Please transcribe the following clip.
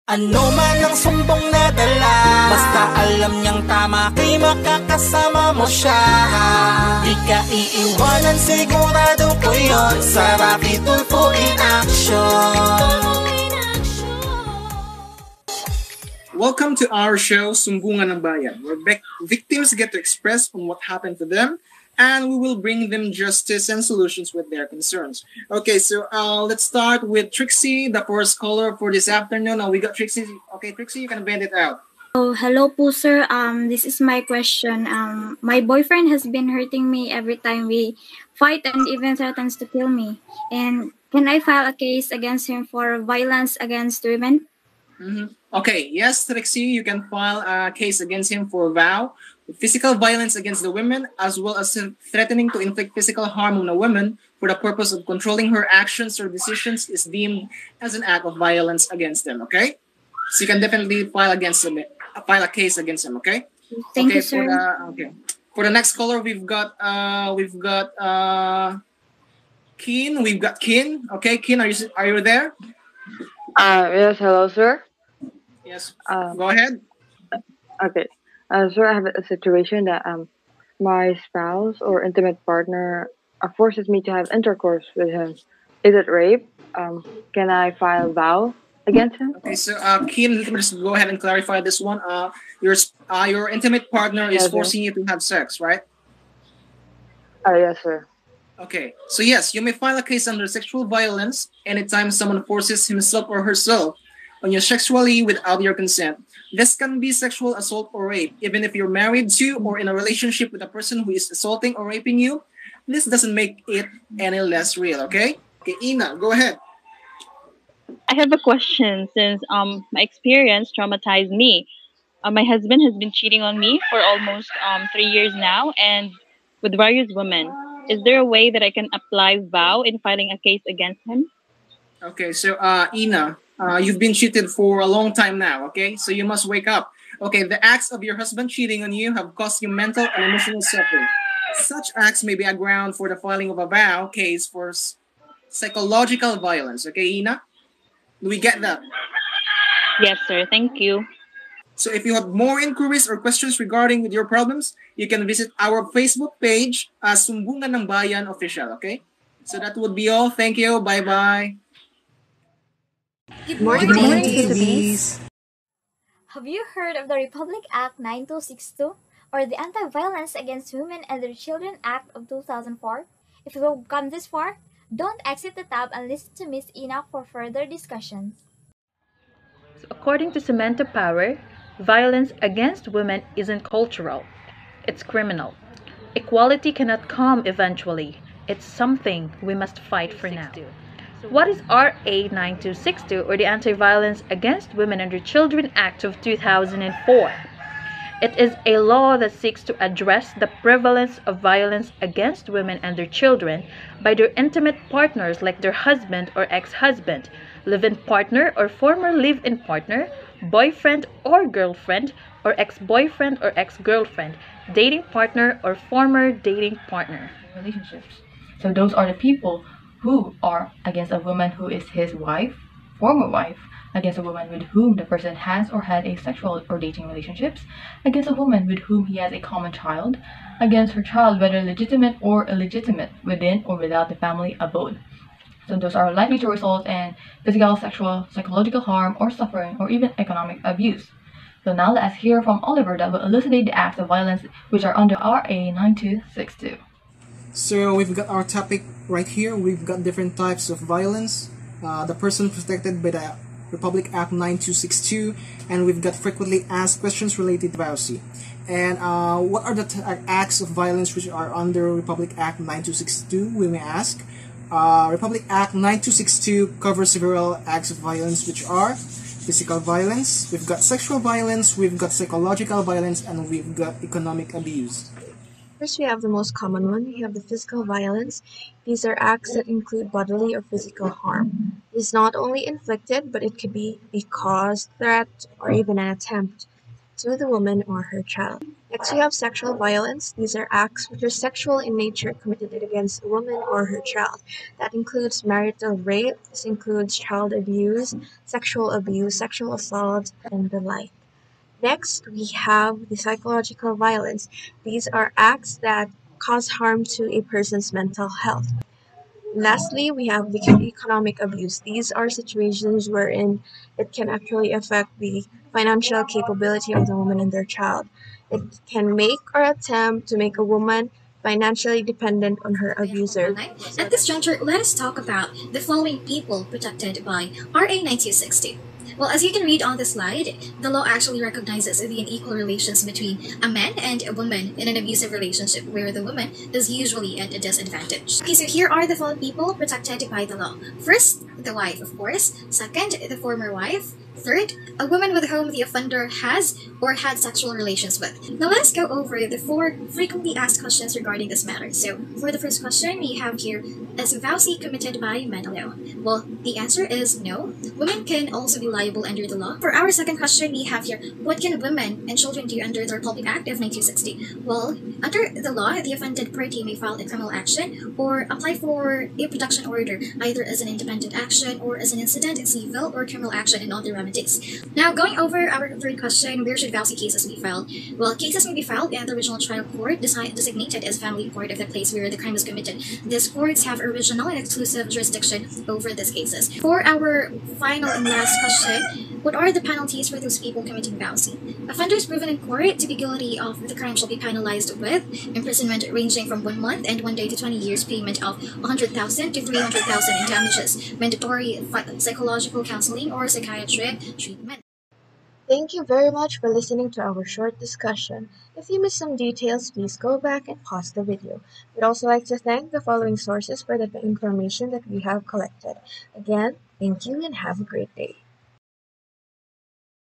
Ano man ang sumbong na dala, basta alam niyang tama kay makakasama mo siya. Di ka iiwanan, sigurado ko yun, sa Rapi Tulfo in Action. Welcome to our show, Sumbungan ng Bayan, where victims get to express on what happened to them, and we will bring them justice and solutions with their concerns. Okay, so let's start with Trixie, the first caller for this afternoon. We got Trixie. Okay, Trixie, you can bend it out. Oh, hello po, sir. This is my question. My boyfriend has been hurting me every time we fight and even threatens to kill me. And can I file a case against him for violence against women? Okay, yes, Trixie, you can file a case against him for vow, physical violence against the women, as well as threatening to inflict physical harm on a woman for the purpose of controlling her actions or decisions is deemed as an act of violence against them. Okay, so you can definitely file a case against him. Okay. Thank you, sir. For the next caller, we've got Keen. We've got Keen. Okay, Keen, are you there? Yes, hello, sir. Yes, go ahead. Okay. Sir, I have a situation that my spouse or intimate partner forces me to have intercourse with him. Is it rape? Can I file vow against him? Okay, so Keen, let me just go ahead and clarify this one. Your intimate partner is forcing you to have sex, right? Yes, sir. Okay, so yes, you may file a case under sexual violence anytime someone forces himself or herself on you sexually without your consent. This can be sexual assault or rape, even if you're married to or in a relationship with a person who is assaulting or raping you. This doesn't make it any less real, okay? Okay, Ina, go ahead. I have a question since my experience traumatized me. My husband has been cheating on me for almost 3 years now and with various women. Is there a way that I can apply vow in filing a case against him? Okay, so Ina, you've been cheated for a long time now, okay? So you must wake up. Okay, the acts of your husband cheating on you have caused you mental and emotional suffering. Such acts may be a ground for the filing of a vow case for psychological violence. Okay, Ina? Do we get that? Yes, sir. Thank you. So if you have more inquiries or questions regarding with your problems, you can visit our Facebook page, Sumbungan ng Bayan Official, okay? So that would be all. Thank you. Bye-bye. Good morning, TVs. Have you heard of the Republic Act 9262 or the Anti-Violence Against Women and Their Children Act of 2004? If you've come this far, don't exit the tab and listen to Miss Ina for further discussions. According to Samantha Power, violence against women isn't cultural, it's criminal. Equality cannot come eventually. It's something we must fight for now. What is RA 9262 or the Anti-Violence Against Women and Their Children Act of 2004? It is a law that seeks to address the prevalence of violence against women and their children by their intimate partners like their husband or ex-husband, live-in partner or former live-in partner, boyfriend or girlfriend, or ex-boyfriend or ex-girlfriend, dating partner or former dating partner. Relationships. So those are the people who are against a woman who is his wife, former wife, against a woman with whom the person has or had a sexual or dating relationships, against a woman with whom he has a common child, against her child whether legitimate or illegitimate, within or without the family abode. So those are likely to result in physical, sexual, psychological harm or suffering or even economic abuse. So now let's hear from Oliver that will elucidate the acts of violence which are under RA 9262. So we've got our topic right here. We've got different types of violence. The person protected by the Republic Act 9262, and we've got frequently asked questions related to privacy. And what are the acts of violence which are under Republic Act 9262, we may ask. Republic Act 9262 covers several acts of violence which are physical violence, we've got sexual violence, we've got psychological violence, and we've got economic abuse. First, we have the most common one. We have the physical violence. These are acts that include bodily or physical harm. It is not only inflicted, but it could be a cause, threat, or even an attempt. to the woman or her child. Next, we have sexual violence. These are acts which are sexual in nature committed against a woman or her child. That includes marital rape, this includes child abuse, sexual assault, and the like. Next, we have the psychological violence. These are acts that cause harm to a person's mental health. Lastly, we have the economic abuse. These are situations wherein it can actually affect the financial capability of the woman and their child. It can make or attempt to make a woman financially dependent on her abuser. At this juncture, let us talk about the following people protected by RA 9260. Well, as you can read on the slide, the law actually recognizes the unequal relations between a man and a woman in an abusive relationship where the woman is usually at a disadvantage. Okay, so here are the following people protected by the law. First, the wife, of course. Second, the former wife. Third, a woman with whom the offender has or had sexual relations with. Now let us go over the 4 frequently asked questions regarding this matter. So for the first question, we have here, is vowsy committed by men alone? Well, the answer is no. Women can also be liable under the law. For our second question, we have here, what can women and children do under the Republic Act of 1960? Well, under the law, the offended party may file a criminal action or apply for a protection order, either as an independent action or as an incident, civil or criminal action and other remedies. Now, going over our third question, where should vowsy cases be filed? Well, cases may be filed in the original trial court designated as family court of the place where the crime was committed. These courts have original and exclusive jurisdiction over these cases. For our final and last question, what are the penalties for those people committing vowsy? Offenders proven in court to be guilty of the crime shall be penalized with imprisonment ranging from 1 month and 1 day to 20 years, payment of 100,000 to 300,000 in damages, mandatory psychological counseling or psychiatric treatment. Thank you very much for listening to our short discussion. If you missed some details, please go back and pause the video. We'd also like to thank the following sources for the information that we have collected. Again, thank you and have a great day.